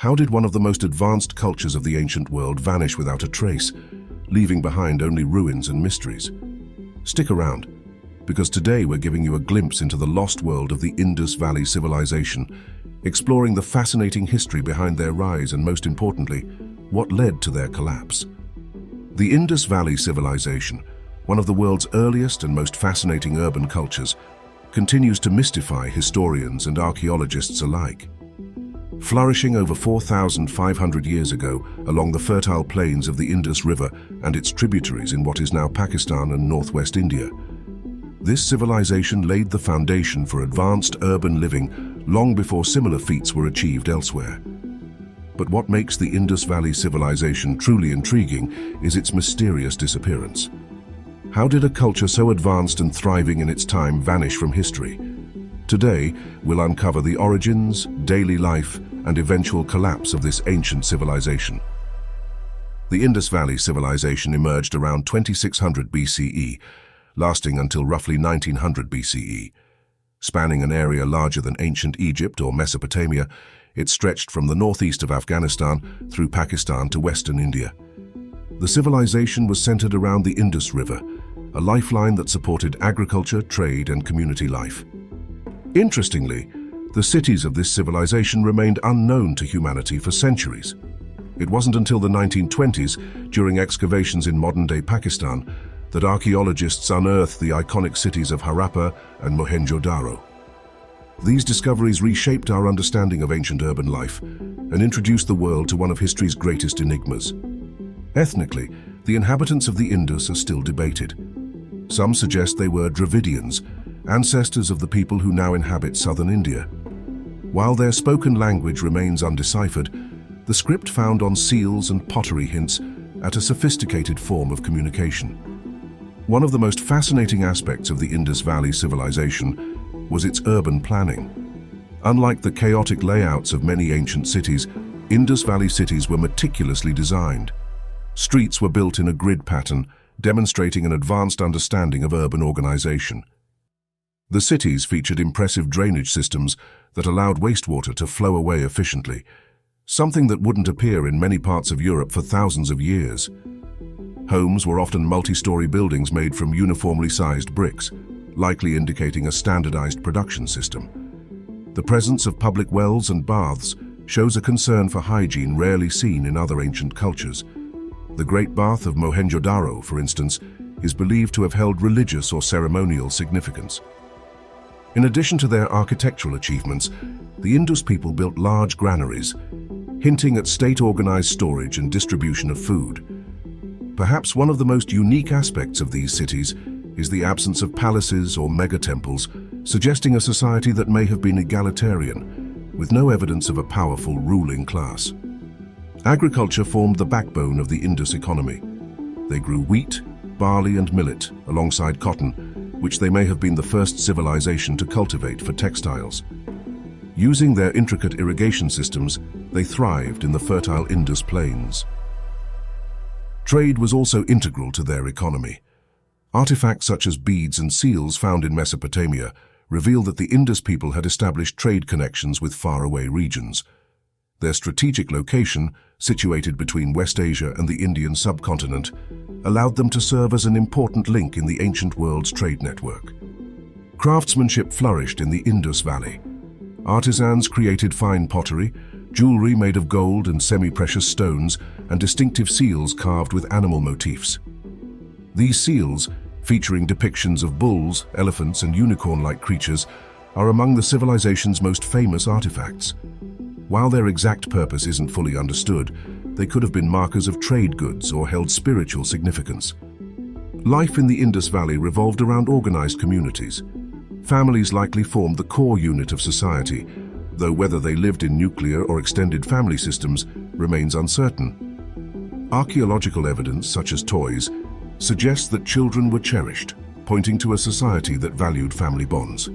How did one of the most advanced cultures of the ancient world vanish without a trace, leaving behind only ruins and mysteries? Stick around, because today we're giving you a glimpse into the lost world of the Indus Valley Civilization, exploring the fascinating history behind their rise and, most importantly, what led to their collapse. The Indus Valley Civilization, one of the world's earliest and most fascinating urban cultures, continues to mystify historians and archaeologists alike. Flourishing over 4,500 years ago along the fertile plains of the Indus River and its tributaries in what is now Pakistan and northwest India, this civilization laid the foundation for advanced urban living long before similar feats were achieved elsewhere. But what makes the Indus Valley Civilization truly intriguing is its mysterious disappearance. How did a culture so advanced and thriving in its time vanish from history? Today, we'll uncover the origins, daily life, and eventual collapse of this ancient civilization. The Indus Valley Civilization emerged around 2600 BCE, lasting until roughly 1900 BCE. Spanning an area larger than ancient Egypt or Mesopotamia, it stretched from the northeast of Afghanistan through Pakistan to western India. The civilization was centered around the Indus River, a lifeline that supported agriculture, trade, and community life. Interestingly, the cities of this civilization remained unknown to humanity for centuries. It wasn't until the 1920s, during excavations in modern-day Pakistan, that archaeologists unearthed the iconic cities of Harappa and Mohenjo-daro. These discoveries reshaped our understanding of ancient urban life and introduced the world to one of history's greatest enigmas. Ethnically, the inhabitants of the Indus are still debated. Some suggest they were Dravidians, ancestors of the people who now inhabit southern India. While their spoken language remains undeciphered, the script found on seals and pottery hints at a sophisticated form of communication. One of the most fascinating aspects of the Indus Valley Civilization was its urban planning. Unlike the chaotic layouts of many ancient cities, Indus Valley cities were meticulously designed. Streets were built in a grid pattern, demonstrating an advanced understanding of urban organization. The cities featured impressive drainage systems that allowed wastewater to flow away efficiently, something that wouldn't appear in many parts of Europe for thousands of years. Homes were often multi-story buildings made from uniformly sized bricks, likely indicating a standardized production system. The presence of public wells and baths shows a concern for hygiene rarely seen in other ancient cultures. The Great Bath of Mohenjo-daro, for instance, is believed to have held religious or ceremonial significance. In addition to their architectural achievements, the Indus people built large granaries, hinting at state-organized storage and distribution of food. Perhaps one of the most unique aspects of these cities is the absence of palaces or mega-temples, suggesting a society that may have been egalitarian, with no evidence of a powerful ruling class. Agriculture formed the backbone of the Indus economy. They grew wheat, barley, and millet alongside cotton, which they may have been the first civilization to cultivate for textiles. Using their intricate irrigation systems, they thrived in the fertile Indus plains. Trade was also integral to their economy. Artifacts such as beads and seals found in Mesopotamia reveal that the Indus people had established trade connections with faraway regions. Their strategic location, situated between West Asia and the Indian subcontinent, allowed them to serve as an important link in the ancient world's trade network. Craftsmanship flourished in the Indus Valley. Artisans created fine pottery, jewelry made of gold and semi-precious stones, and distinctive seals carved with animal motifs. These seals, featuring depictions of bulls, elephants, and unicorn-like creatures, are among the civilization's most famous artifacts. While their exact purpose isn't fully understood, they could have been markers of trade goods or held spiritual significance. Life in the Indus Valley revolved around organized communities. Families likely formed the core unit of society, though whether they lived in nuclear or extended family systems remains uncertain. Archaeological evidence, such as toys, suggests that children were cherished, pointing to a society that valued family bonds.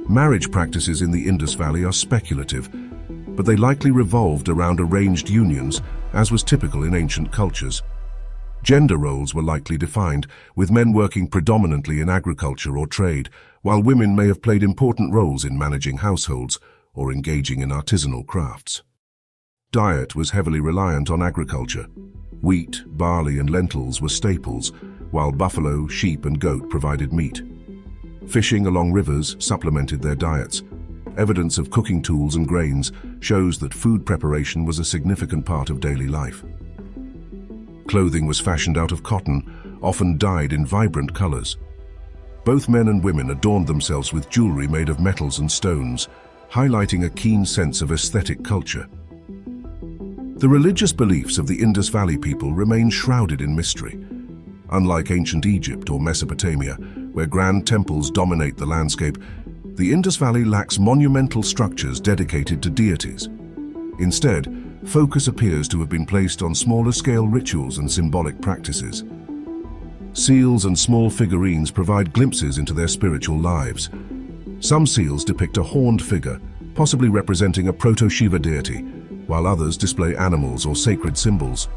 Marriage practices in the Indus Valley are speculative, but they likely revolved around arranged unions, as was typical in ancient cultures. Gender roles were likely defined, with men working predominantly in agriculture or trade, while women may have played important roles in managing households or engaging in artisanal crafts. diet was heavily reliant on agriculture. Wheat, barley, and lentils were staples, while buffalo, sheep, and goat provided meat. Fishing along rivers supplemented their diets. Evidence of cooking tools and grains shows that food preparation was a significant part of daily life. Clothing was fashioned out of cotton, often dyed in vibrant colors. Both men and women adorned themselves with jewelry made of metals and stones, highlighting a keen sense of aesthetic culture. The religious beliefs of the Indus Valley people remain shrouded in mystery. Unlike ancient Egypt or Mesopotamia, where grand temples dominate the landscape, the Indus Valley lacks monumental structures dedicated to deities. Instead, focus appears to have been placed on smaller-scale rituals and symbolic practices. Seals and small figurines provide glimpses into their spiritual lives. Some seals depict a horned figure, possibly representing a proto-Shiva deity, while others display animals or sacred symbols.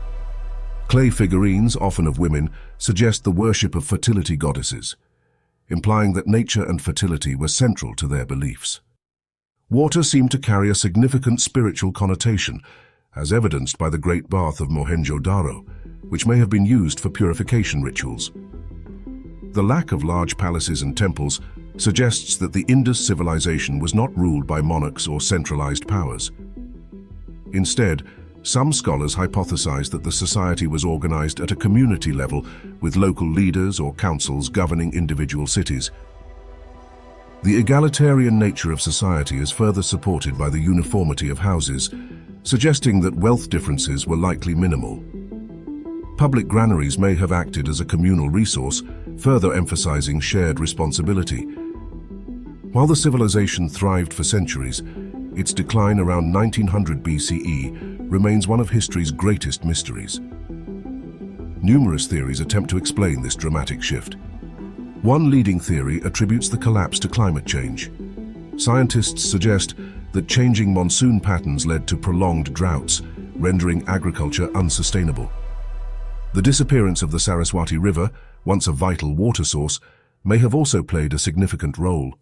Clay figurines, often of women, suggest the worship of fertility goddesses, implying that nature and fertility were central to their beliefs. Water seemed to carry a significant spiritual connotation, as evidenced by the Great Bath of Mohenjo-daro, which may have been used for purification rituals. The lack of large palaces and temples suggests that the Indus civilization was not ruled by monarchs or centralized powers. Instead, some scholars hypothesize that the society was organized at a community level, with local leaders or councils governing individual cities. The egalitarian nature of society is further supported by the uniformity of houses, suggesting that wealth differences were likely minimal. Public granaries may have acted as a communal resource, further emphasizing shared responsibility. While the civilization thrived for centuries, its decline around 1900 BCE remains one of history's greatest mysteries. Numerous theories attempt to explain this dramatic shift. One leading theory attributes the collapse to climate change. Scientists suggest that changing monsoon patterns led to prolonged droughts, rendering agriculture unsustainable. The disappearance of the Saraswati River, once a vital water source, may have also played a significant role.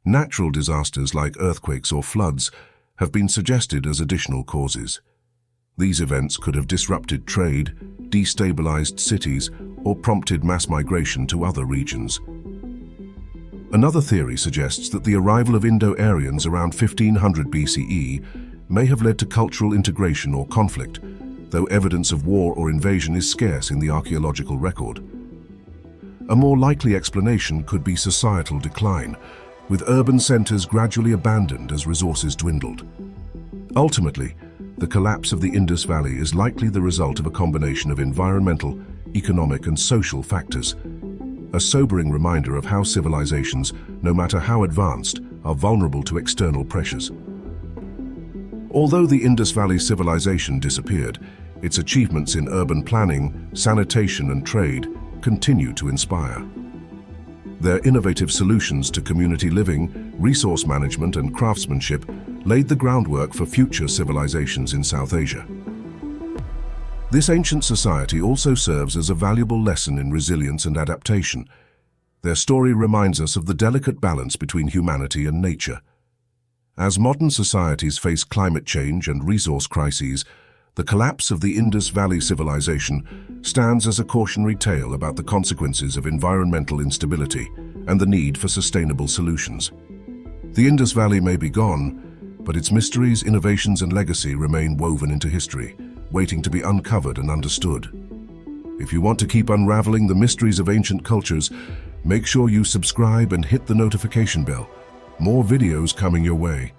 Natural disasters like earthquakes or floods have been suggested as additional causes. These events could have disrupted trade, destabilized cities, or prompted mass migration to other regions. Another theory suggests that the arrival of Indo-Aryans around 1500 BCE may have led to cultural integration or conflict, though evidence of war or invasion is scarce in the archaeological record. A more likely explanation could be societal decline, with urban centers gradually abandoned as resources dwindled. Ultimately, the collapse of the Indus Valley is likely the result of a combination of environmental, economic, and social factors, a sobering reminder of how civilizations, no matter how advanced, are vulnerable to external pressures. Although the Indus Valley civilization disappeared, its achievements in urban planning, sanitation, and trade continue to inspire. Their innovative solutions to community living, resource management, and craftsmanship laid the groundwork for future civilizations in South Asia. This ancient society also serves as a valuable lesson in resilience and adaptation. Their story reminds us of the delicate balance between humanity and nature. As modern societies face climate change and resource crises, the collapse of the Indus Valley civilization stands as a cautionary tale about the consequences of environmental instability and the need for sustainable solutions. The Indus Valley may be gone, but its mysteries, innovations, and legacy remain woven into history, waiting to be uncovered and understood. If you want to keep unraveling the mysteries of ancient cultures, make sure you subscribe and hit the notification bell. More videos coming your way.